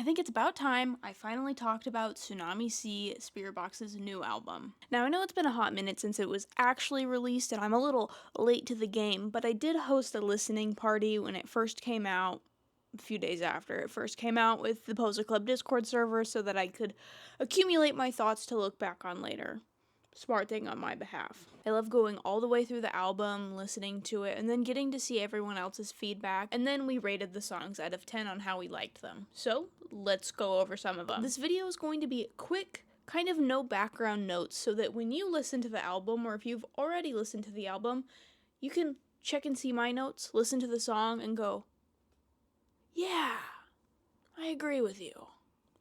think it's about time I finally talked about Tsunami Sea, Spiritbox's new album. Now, I know it's been a hot minute since it was actually released, and I'm a little late to the game, but I did host a listening party when it first came out, a few days after it first came out, with the Poser Club Discord server so that I could accumulate my thoughts to look back on later. Smart thing on my behalf. I love going all the way through the album, listening to it, and then getting to see everyone else's feedback, and then we rated the songs out of 10 on how we liked them. So, let's go over some of them. This video is going to be quick, kind of no background notes, so that when you listen to the album, or if you've already listened to the album, you can check and see my notes, listen to the song, and go, yeah, I agree with you.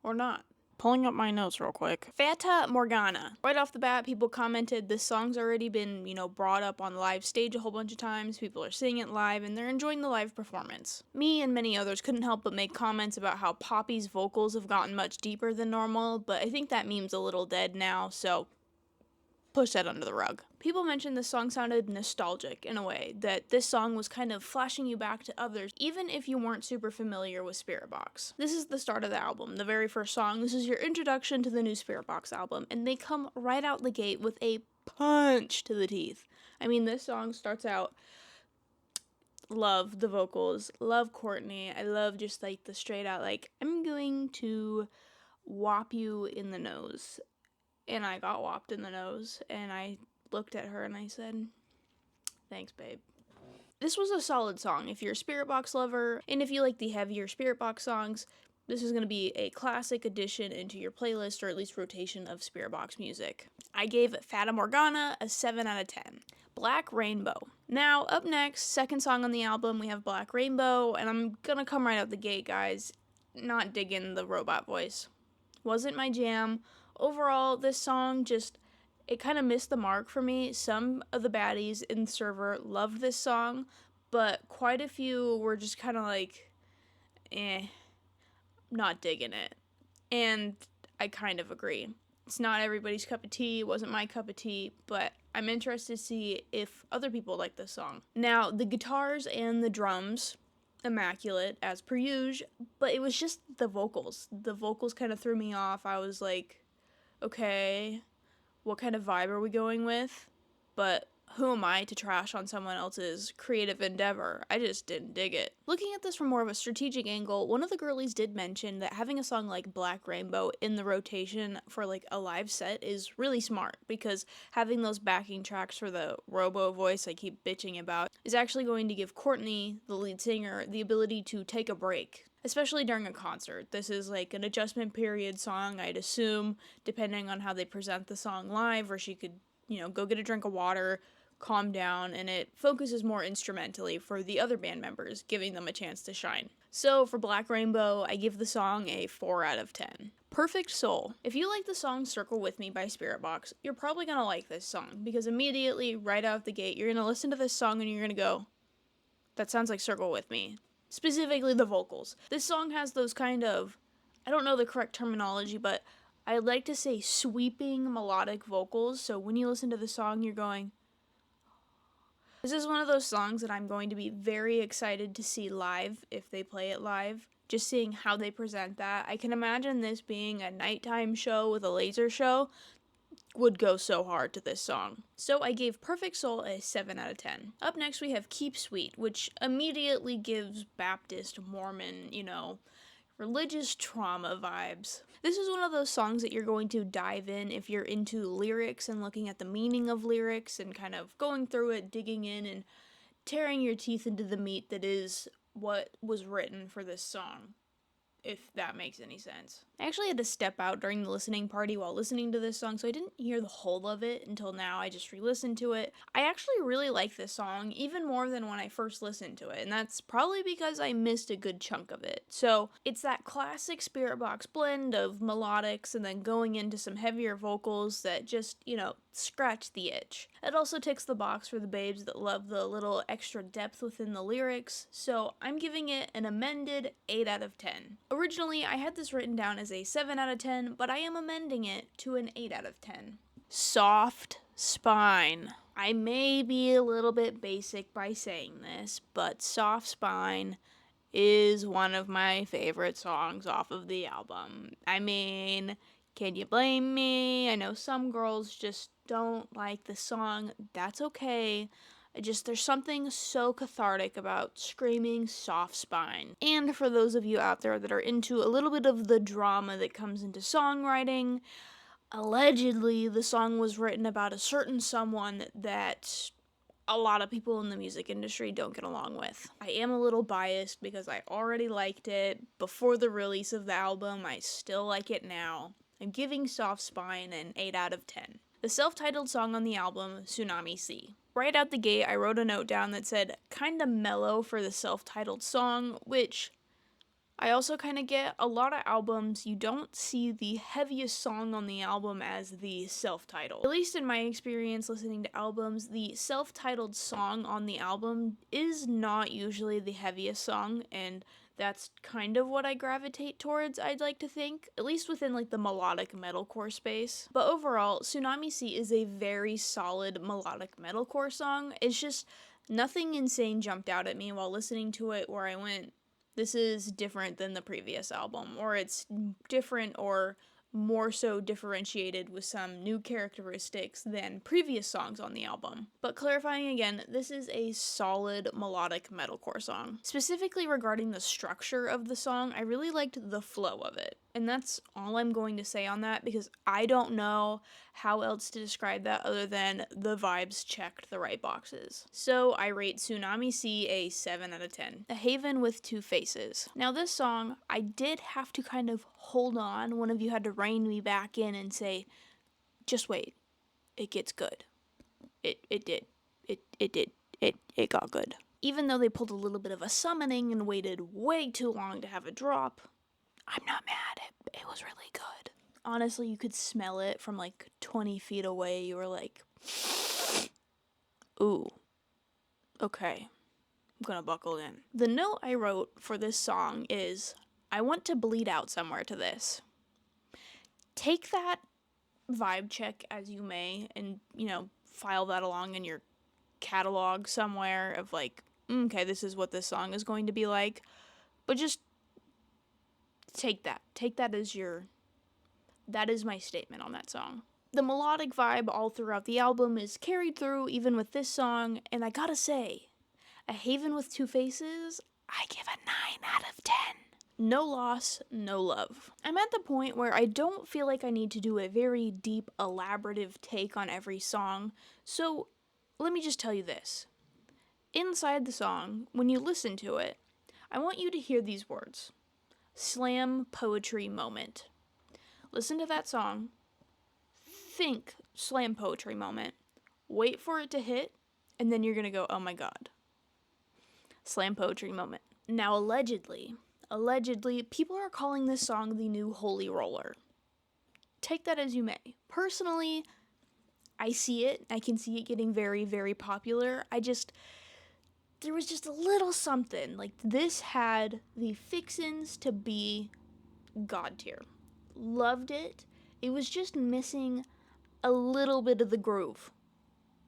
Or not. Pulling up my notes real quick. Fata Morgana. Right off the bat, people commented this song's already been, brought up on live stage a whole bunch of times. People are singing it live and they're enjoying the live performance. Me and many others couldn't help but make comments about how Poppy's vocals have gotten much deeper than normal, but I think that meme's a little dead now, so push that under the rug. People mentioned this song sounded nostalgic in a way, that this song was kind of flashing you back to others, even if you weren't super familiar with Spiritbox. This is the start of the album, the very first song. This is your introduction to the new Spiritbox album, and they come right out the gate with a punch to the teeth. I mean, this song starts out, love the vocals, love Courtney, I love just like the straight out, like, I'm going to whop you in the nose. And I got whopped in the nose, and I looked at her and I said, thanks, babe. This was a solid song if you're a Spiritbox lover, and if you like the heavier Spiritbox songs, this is going to be a classic addition into your playlist, or at least rotation of Spiritbox music. I gave Fata Morgana a 7 out of 10. Black Rainbow. Now, up next, second song on the album, we have Black Rainbow, and I'm gonna come right out the gate, guys. Not digging the robot voice. Wasn't my jam. Overall, this song it kind of missed the mark for me. Some of the baddies in the server loved this song, but quite a few were just kind of like, not digging it. And I kind of agree. It's not everybody's cup of tea, it wasn't my cup of tea, but I'm interested to see if other people like this song. Now, the guitars and the drums, immaculate as per usual, but it was just the vocals. The vocals kind of threw me off. I was like, okay, what kind of vibe are we going with? But who am I to trash on someone else's creative endeavor? I just didn't dig it. Looking at this from more of a strategic angle, one of the girlies did mention that having a song like Black Rainbow in the rotation for like a live set is really smart, because having those backing tracks for the robo voice I keep bitching about is actually going to give Courtney, the lead singer, the ability to take a break, especially during a concert. This is like an adjustment period song, I'd assume, depending on how they present the song live, or she could, go get a drink of water, calm down, and it focuses more instrumentally for the other band members, giving them a chance to shine. So for Black Rainbow, I give the song a 4 out of 10. Perfect Soul. If you like the song Circle With Me by Spiritbox, you're probably gonna like this song, because immediately, right out the gate, you're gonna listen to this song and you're gonna go, that sounds like Circle With Me. Specifically the vocals. This song has those kind of, I don't know the correct terminology, but I like to say sweeping melodic vocals, so when you listen to the song, you're going, this is one of those songs that I'm going to be very excited to see live if they play it live. Just seeing how they present that. I can imagine this being a nighttime show with a laser show would go so hard to this song. So I gave Perfect Soul a 7 out of 10. Up next we have Keep Sweet, which immediately gives Baptist, Mormon, religious trauma vibes. This is one of those songs that you're going to dive in if you're into lyrics and looking at the meaning of lyrics and kind of going through it, digging in, and tearing your teeth into the meat that is what was written for this song, if that makes any sense. I actually had to step out during the listening party while listening to this song, so I didn't hear the whole of it until now. I just re-listened to it. I actually really like this song, even more than when I first listened to it, and that's probably because I missed a good chunk of it. So it's that classic Spiritbox blend of melodics and then going into some heavier vocals that just, scratch the itch. It also ticks the box for the babes that love the little extra depth within the lyrics, so I'm giving it an amended 8 out of 10. Originally, I had this written down as a 7 out of 10, but I am amending it to an 8 out of 10. Soft Spine. I may be a little bit basic by saying this, but Soft Spine is one of my favorite songs off of the album. I mean, can you blame me? I know some girls just don't like the song. That's okay. There's something so cathartic about screaming Soft Spine. And for those of you out there that are into a little bit of the drama that comes into songwriting, allegedly the song was written about a certain someone that a lot of people in the music industry don't get along with. I am a little biased because I already liked it before the release of the album. I still like it now. I'm giving Soft Spine an 8 out of 10. The self-titled song on the album, Tsunami Sea. Right out the gate, I wrote a note down that said, kinda mellow for the self-titled song, which I also kind of get. A lot of albums, you don't see the heaviest song on the album as the self-titled. At least in my experience listening to albums, the self-titled song on the album is not usually the heaviest song, and that's kind of what I gravitate towards, I'd like to think, at least within like the melodic metalcore space. But overall, Tsunami Sea is a very solid melodic metalcore song. It's just nothing insane jumped out at me while listening to it where I went, this is different than the previous album, or it's different or more so differentiated with some new characteristics than previous songs on the album. But clarifying again, this is a solid melodic metalcore song. Specifically regarding the structure of the song, I really liked the flow of it. And that's all I'm going to say on that because I don't know how else to describe that other than the vibes checked the right boxes. So I rate Tsunami Sea a 7 out of 10. A Haven with Two Faces. Now this song, I did have to kind of hold on. One of you had to rein me back in and say, just wait, it gets good. It did. It got good. Even though they pulled a little bit of a summoning and waited way too long to have a drop, I'm not mad. It was really good. Honestly, you could smell it from like 20 feet away. You were like, ooh, okay, I'm gonna buckle in. The note I wrote for this song is, I want to bleed out somewhere to this. Take that vibe check as you may and, file that along in your catalog somewhere of like, okay, this is what this song is going to be like. But just take that as that is my statement on that song. The melodic vibe all throughout the album is carried through even with this song, and I gotta say, A Haven with Two Faces, I give a 9 out of 10. No loss, no love. I'm at the point where I don't feel like I need to do a very deep, elaborative take on every song, so let me just tell you this. Inside the song, when you listen to it, I want you to hear these words. Slam poetry moment. Listen to that song. Think slam poetry moment. Wait for it to hit, and then you're gonna go, oh my god. Slam poetry moment. Now, allegedly, people are calling this song the new Holy Roller. Take that as you may. Personally, I see it. I can see it getting very, very popular. There was just a little something. Like, this had the fixins to be God tier. Loved it. It was just missing a little bit of the groove.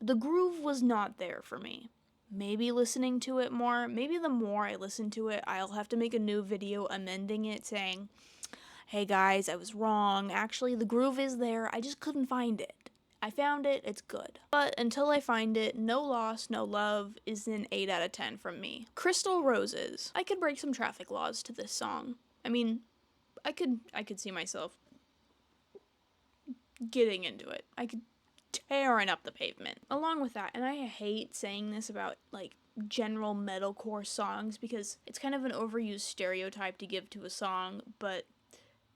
The groove was not there for me. Maybe listening to it more, maybe the more I listen to it, I'll have to make a new video amending it saying, hey guys, I was wrong. Actually, the groove is there. I just couldn't find it. I found it, it's good. But until I find it, No Loss, No Love is an 8 out of 10 from me. Crystal Roses. I could break some traffic laws to this song. I mean, I could see myself getting into it. I could tearing up the pavement. Along with that, and I hate saying this about like general metalcore songs because it's kind of an overused stereotype to give to a song, but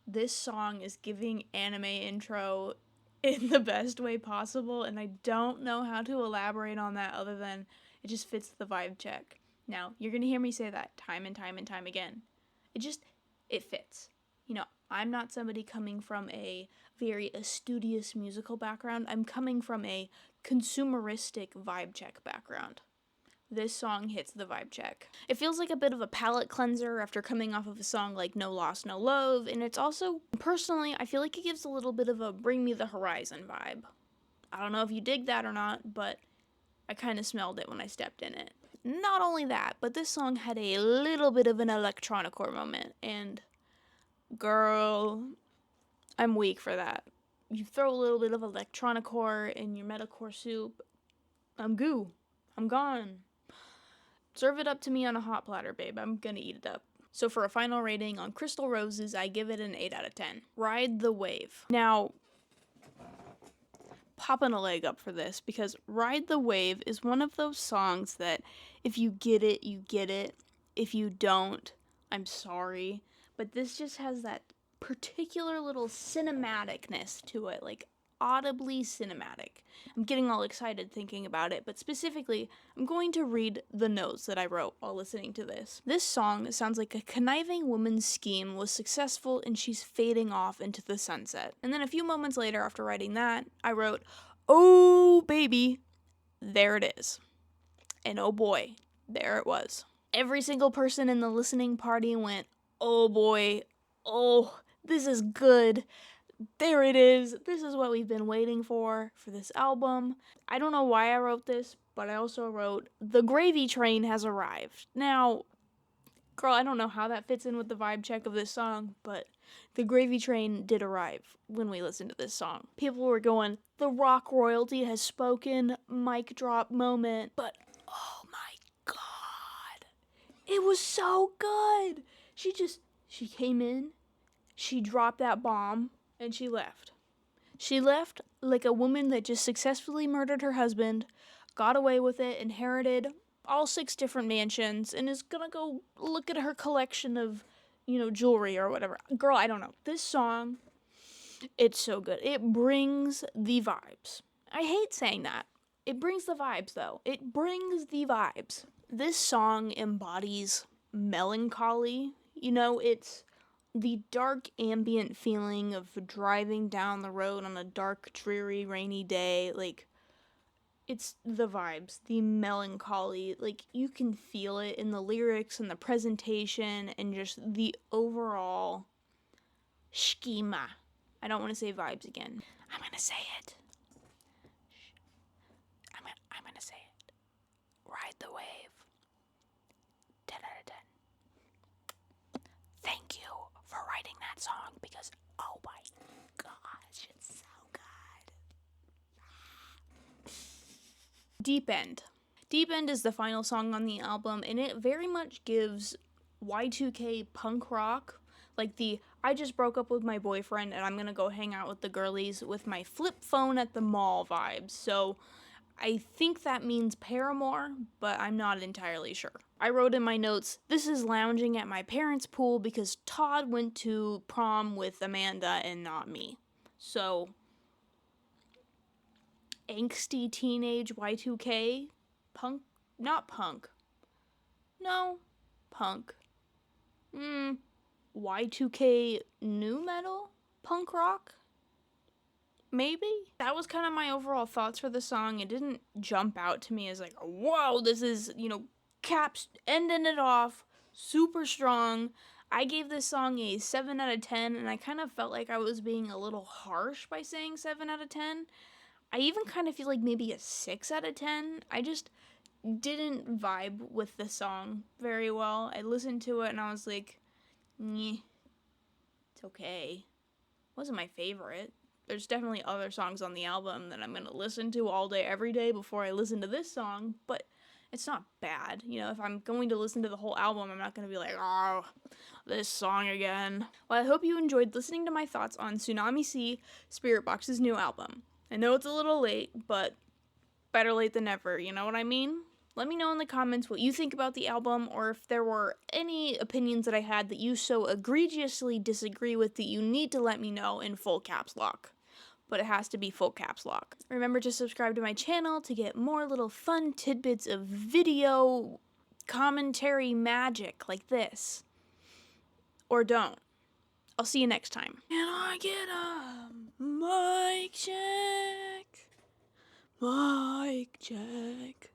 this song is giving anime intro in the best way possible, and I don't know how to elaborate on that other than it just fits the vibe check. Now, you're gonna hear me say that time and time and time again. It fits. I'm not somebody coming from a very studious musical background. I'm coming from a consumeristic vibe check background. This song hits the vibe check. It feels like a bit of a palate cleanser after coming off of a song like No Loss, No Love, and it's also, personally, I feel like it gives a little bit of a Bring Me the Horizon vibe. I don't know if you dig that or not, but I kind of smelled it when I stepped in it. not only that, but this song had a little bit of an electronicore moment, and girl, I'm weak for that. You throw a little bit of electronicore in your metalcore soup, I'm goo. I'm gone. Serve it up to me on a hot platter, babe. I'm gonna eat it up. So for a final rating on Crystal Roses, I give it an 8 out of 10. Ride the Wave. Now, popping a leg up for this, because Ride the Wave is one of those songs that if you get it, you get it. If you don't, I'm sorry. But this just has that particular little cinematicness to it, like audibly cinematic. I'm getting all excited thinking about it, but specifically, I'm going to read the notes that I wrote while listening to this. This song sounds like a conniving woman's scheme was successful and she's fading off into the sunset. And then a few moments later, after writing that, I wrote, "Oh, baby, there it is." And oh boy, there it was. Every single person in the listening party went, "Oh boy, oh, this is good. There it is. This is what we've been waiting for this album." I don't know why I wrote this, but I also wrote, "The gravy train has arrived." Now, girl, I don't know how that fits in with the vibe check of this song, but the gravy train did arrive when we listened to this song. People were going, "The rock royalty has spoken," mic drop moment, but oh my god, it was so good. She came in, she dropped that bomb, and she left. She left like a woman that just successfully murdered her husband, got away with it, inherited all 6 different mansions, and is gonna go look at her collection of, jewelry or whatever. Girl, I don't know. This song, it's so good. It brings the vibes. I hate saying that. It brings the vibes, though. It brings the vibes. This song embodies melancholy. It's the dark ambient feeling of driving down the road on a dark, dreary, rainy day. Like, it's the vibes, the melancholy. Like, you can feel it in the lyrics and the presentation and just the overall schema. I don't want to say vibes again. I'm gonna say it. I'm gonna say it. Ride the Wave. 10 out of 10. Thank you for writing that song, because oh my gosh, it's so good. Deep End. Deep End is the final song on the album, and it very much gives Y2K punk rock, like the "I just broke up with my boyfriend and I'm gonna go hang out with the girlies with my flip phone at the mall" vibes. So I think that means Paramore, but I'm not entirely sure. I wrote in my notes, "This is lounging at my parents' pool because Todd went to prom with Amanda and not me." So, angsty teenage Y2K, punk, not punk. No, punk. Y2K new metal? Punk rock? Maybe? That was kind of my overall thoughts for the song. It didn't jump out to me as like, whoa, this is, Caps ending it off super strong. I gave this song a 7 out of 10, and I kind of felt like I was being a little harsh by saying 7 out of 10. I even kind of feel like maybe a 6 out of 10. I just didn't vibe with the song very well. I listened to it and I was like, "Nyeh, it's okay." Wasn't my favorite. There's definitely other songs on the album that I'm going to listen to all day, every day before I listen to this song, but it's not bad. If I'm going to listen to the whole album, I'm not going to be like, "Oh, this song again." Well, I hope you enjoyed listening to my thoughts on Tsunami Sea, Spiritbox's new album. I know it's a little late, but better late than never, you know what I mean? Let me know in the comments what you think about the album, or if there were any opinions that I had that you so egregiously disagree with that you need to let me know in full caps lock. But it has to be full caps lock. Remember to subscribe to my channel to get more little fun tidbits of video commentary magic like this. Or don't. I'll see you next time. Can I get a mic check? Mic check.